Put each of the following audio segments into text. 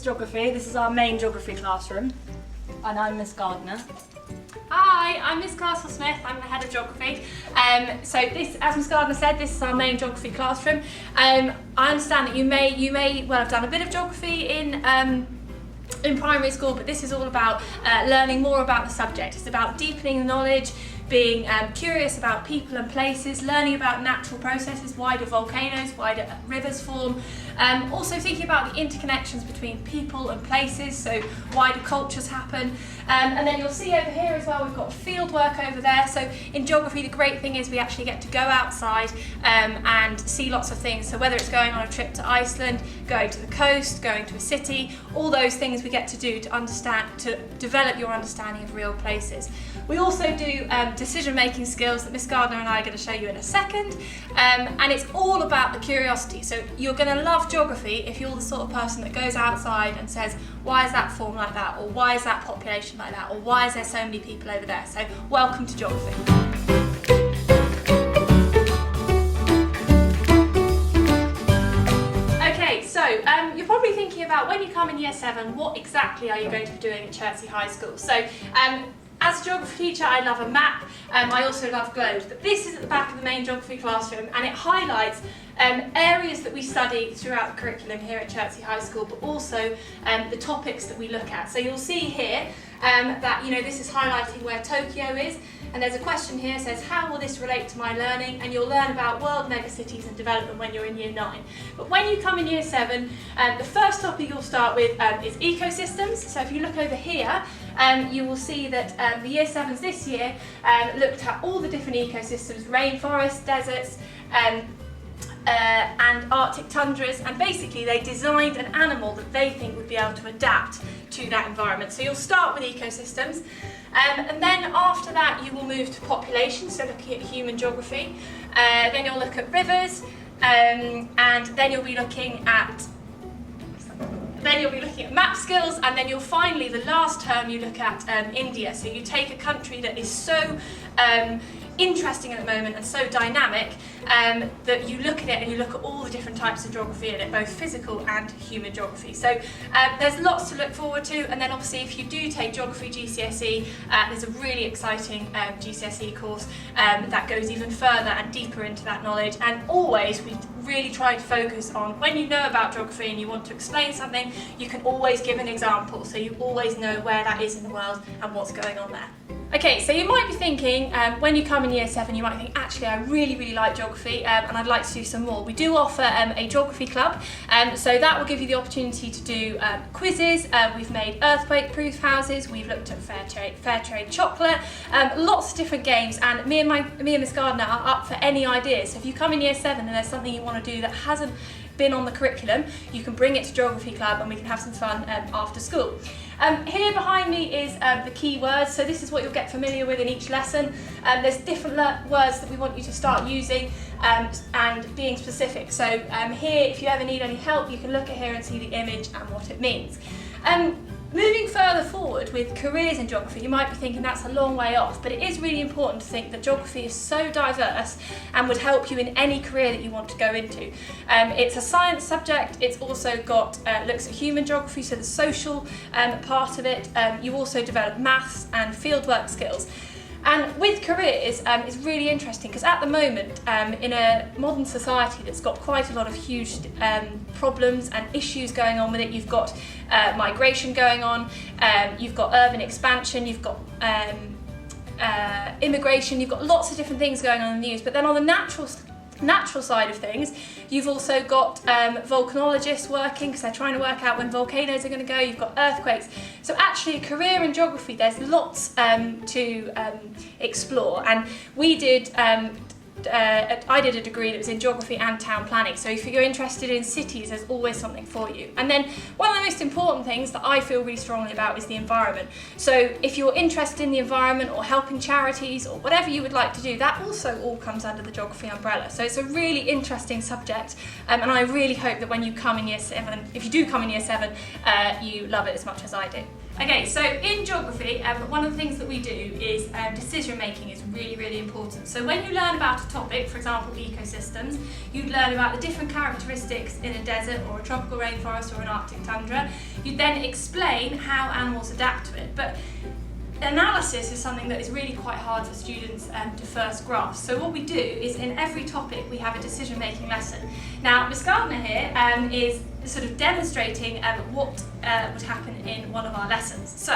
Geography. This is our main geography classroom, and I'm Miss Gardner. Hi, I'm Miss Castle-Smith. I'm the head of geography. So this, as Miss Gardner said, this is our main geography classroom. I understand that you may well have done a bit of geography in primary school, but this is all about learning more about the subject. It's about deepening the knowledge, being curious about people and places, learning about natural processes, why do volcanoes, why do rivers form, also thinking about the interconnections between people and places, so why do cultures happen, and then you'll see over here as well we've got field work over there. So in geography the great thing is we actually get to go outside and see lots of things, so whether it's going on a trip to Iceland, going to the coast, going to a city, all those things we get to do to understand, to develop your understanding of real places. We also do decision-making skills that Miss Gardner and I are going to show you in a second, and it's all about the curiosity. So you're going to love geography if you're the sort of person that goes outside and says, why is that form like that, or why is that population like that, or why is there so many people over there? So welcome to geography. You're probably thinking about, when you come in year 7, what exactly are you going to be doing at Chertsey High School? So as a geography teacher, I love a map, I also love globes, but this is at the back of the main geography classroom, and it highlights areas that we study throughout the curriculum here at Chertsey High School, but also the topics that we look at. So you'll see here that this is highlighting where Tokyo is, and there's a question here that says, how will this relate to my learning? And you'll learn about world megacities and development when you're in year 9. But when you come in year 7, the first topic you'll start with is ecosystems. So if you look over here, you will see that the year 7s this year looked at all the different ecosystems, rainforests, deserts, and Arctic tundras, and basically they designed an animal that they think would be able to adapt to that environment. So you'll start with ecosystems, and then after that you will move to population, so looking at human geography, then you'll look at rivers, and then you'll be looking at map skills, and then you'll finally, the last term, you look at India. So you take a country that is so interesting at the moment and so dynamic that you look at it and you look at all the different types of geography in it, both physical and human geography. So there's lots to look forward to, and then obviously if you do take Geography GCSE, there's a really exciting GCSE course that goes even further and deeper into that knowledge, and always we really try to focus on, when you know about geography and you want to explain something, you can always give an example, so you always know where that is in the world and what's going on there. Okay, so you might be thinking, when you come in year 7, you might think, actually I really like geography and I'd like to do some more. We do offer a geography club, so that will give you the opportunity to do quizzes. We've made earthquake-proof houses, we've looked at fair trade chocolate, lots of different games, and me and Miss Gardner are up for any ideas. So if you come in year 7 and there's something you want to do that hasn't been on the curriculum, you can bring it to Geography Club and we can have some fun after school. Here behind me is the key words, so this is what you'll get familiar with in each lesson. There's different words that we want you to start using and being specific. So here, if you ever need any help, you can look at here and see the image and what it means. Moving further forward with careers in geography, you might be thinking that's a long way off, but it is really important to think that geography is so diverse and would help you in any career that you want to go into. It's a science subject, it's also got looks at human geography, so the social part of it. You also develop maths and fieldwork skills. And with careers, it's really interesting because at the moment, in a modern society that's got quite a lot of huge problems and issues going on with it, you've got migration going on, you've got urban expansion, you've got immigration, you've got lots of different things going on in the news. But then on the natural side of things, you've also got volcanologists working because they're trying to work out when volcanoes are going to go. You've got earthquakes. So actually a career in geography, there's lots to explore, and we did I did a degree that was in geography and town planning, so if you're interested in cities, there's always something for you. And then one of the most important things that I feel really strongly about is the environment. So if you're interested in the environment or helping charities or whatever you would like to do, that also all comes under the geography umbrella. So it's a really interesting subject, and I really hope that when you come in year 7, if you do come in year 7, you love it as much as I do. Okay, so in geography, one of the things that we do is decision making is really, really important. So when you learn about a topic, for example, ecosystems, you'd learn about the different characteristics in a desert or a tropical rainforest or an Arctic tundra. You'd then explain how animals adapt to it. But analysis is something that is really quite hard for students to first grasp. So what we do is in every topic we have a decision-making lesson. Now, Miss Gardner here is sort of demonstrating what would happen in one of our lessons. So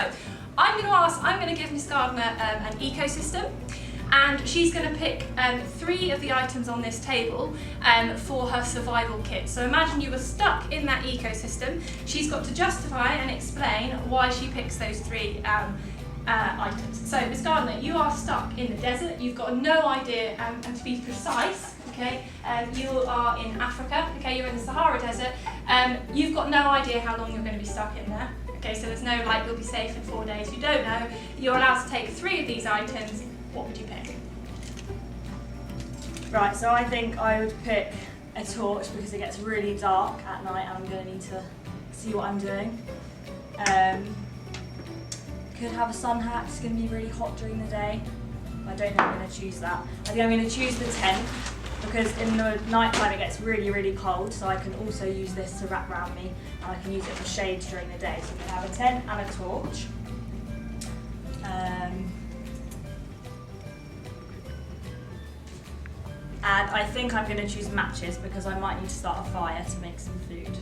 I'm going to give Miss Gardner an ecosystem, and she's going to pick 3 of the items on this table for her survival kit. So imagine you were stuck in that ecosystem. She's got to justify and explain why she picks those 3 items. So Ms Gardner, you are stuck in the desert, you've got no idea, and to be precise, okay, you are in Africa, okay, you're in the Sahara Desert, you've got no idea how long you're going to be stuck in there, okay, so there's no like you'll be safe in 4 days, you don't know, you're allowed to take 3 of these items. What would you pick? Right, so I think I would pick a torch because it gets really dark at night and I'm going to need to see what I'm doing. Could have a sun hat, it's going to be really hot during the day. I don't think I'm going to choose that. I think I'm going to choose the tent because in the night time it gets really, really cold, so I can also use this to wrap around me and I can use it for shade during the day. So I'm going to have a tent and a torch. And I think I'm going to choose matches because I might need to start a fire to make some food.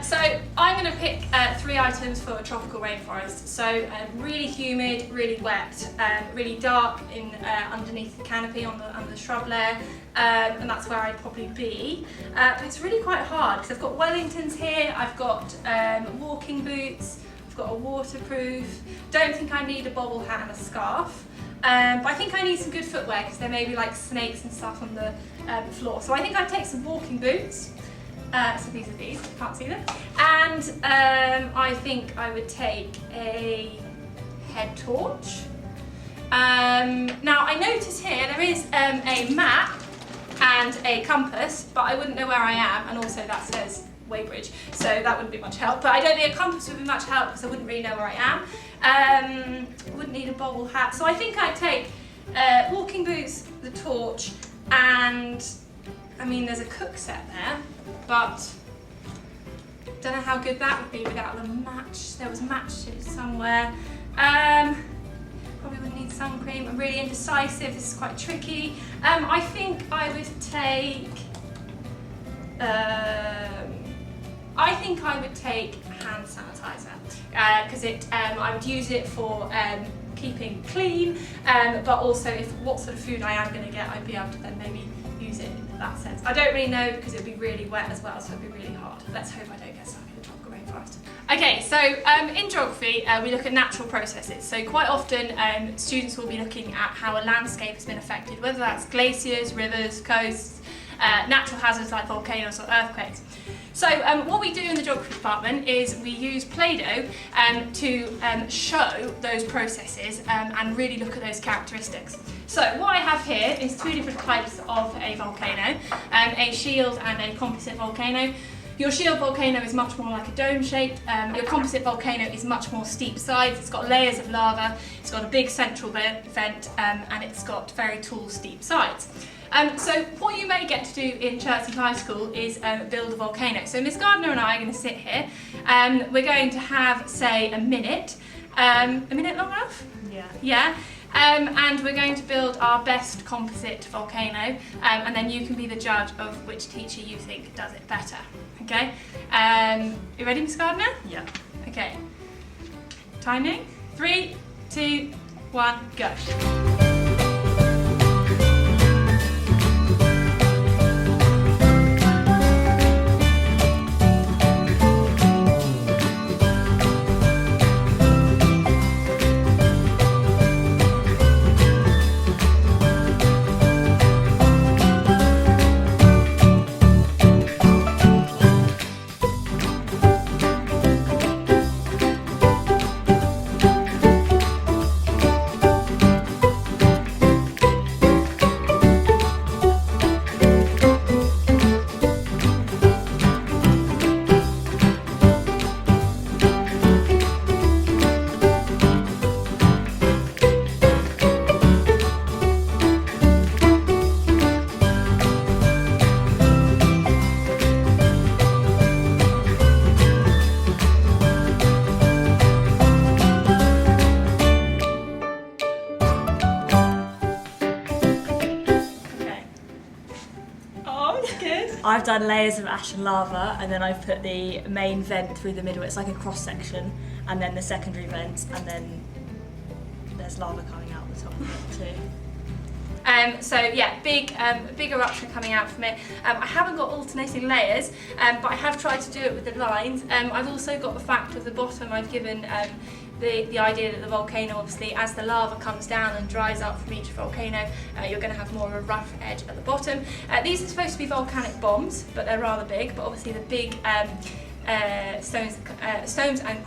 So I'm going to pick 3 items for a tropical rainforest. So really humid, really wet, really dark in underneath the canopy under the shrub layer, and that's where I'd probably be. But it's really quite hard because I've got Wellingtons here, I've got walking boots, I've got a waterproof. Don't think I need a bobble hat and a scarf. But I think I need some good footwear because there may be like snakes and stuff on the floor. So I think I'd take some walking boots. So these are these, you can't see them. And I think I would take a head torch. Now I notice here there is a map and a compass, but I wouldn't know where I am, and also that says Weybridge, so that wouldn't be much help. But I don't think a compass would be much help because I wouldn't really know where I am. Wouldn't need a bobble hat, so I think I'd take walking boots, the torch, and I mean there's a cook set there, but don't know how good that would be without the match. There was matches somewhere. Probably wouldn't need sun cream. I'm really indecisive. This is quite tricky. I think I would take. Hand sanitizer because I would use it for keeping clean, but also if what sort of food I am going to get, I'd be able to then maybe use it in that sense. I don't really know because it would be really wet as well, so it would be really hard. Let's hope I don't get stuck in the tropical rainforest. Okay, so in geography we look at natural processes. So quite often students will be looking at how a landscape has been affected, whether that's glaciers, rivers, coasts, natural hazards like volcanoes or earthquakes. So what we do in the geography department is we use Play-Doh to show those processes and really look at those characteristics. So what I have here is 2 different types of a volcano, a shield and a composite volcano. Your shield volcano is much more like a dome shaped, your composite volcano is much more steep sides, it's got layers of lava, it's got a big central vent and it's got very tall steep sides. So what you may get to do in Chertsey High School is build a volcano. So Miss Gardner and I are going to sit here. We're going to have, say, a minute. A minute long enough? Yeah. Yeah. And we're going to build our best composite volcano, and then you can be the judge of which teacher you think does it better. Okay? You ready, Miss Gardner? Yeah. Okay. Timing. 3, 2, 1, go. Oh, it's good. I've done layers of ash and lava, and then I've put the main vent through the middle. It's like a cross section, and then the secondary vents, and then there's lava coming out the top of it too. So yeah, big eruption coming out from it. I haven't got alternating layers, but I have tried to do it with the lines. I've also got the fact of the bottom. I've given the idea that the volcano, obviously, as the lava comes down and dries up from each volcano, you're going to have more of a rough edge at the bottom. These are supposed to be volcanic bombs, but they're rather big. But obviously the big stones and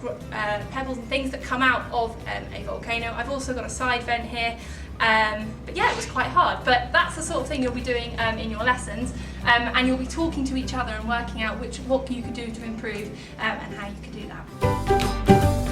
pebbles and things that come out of a volcano. I've also got a side vent here. But yeah, it was quite hard, but that's the sort of thing you'll be doing in your lessons, and you'll be talking to each other and working out what you could do to improve and how you could do that.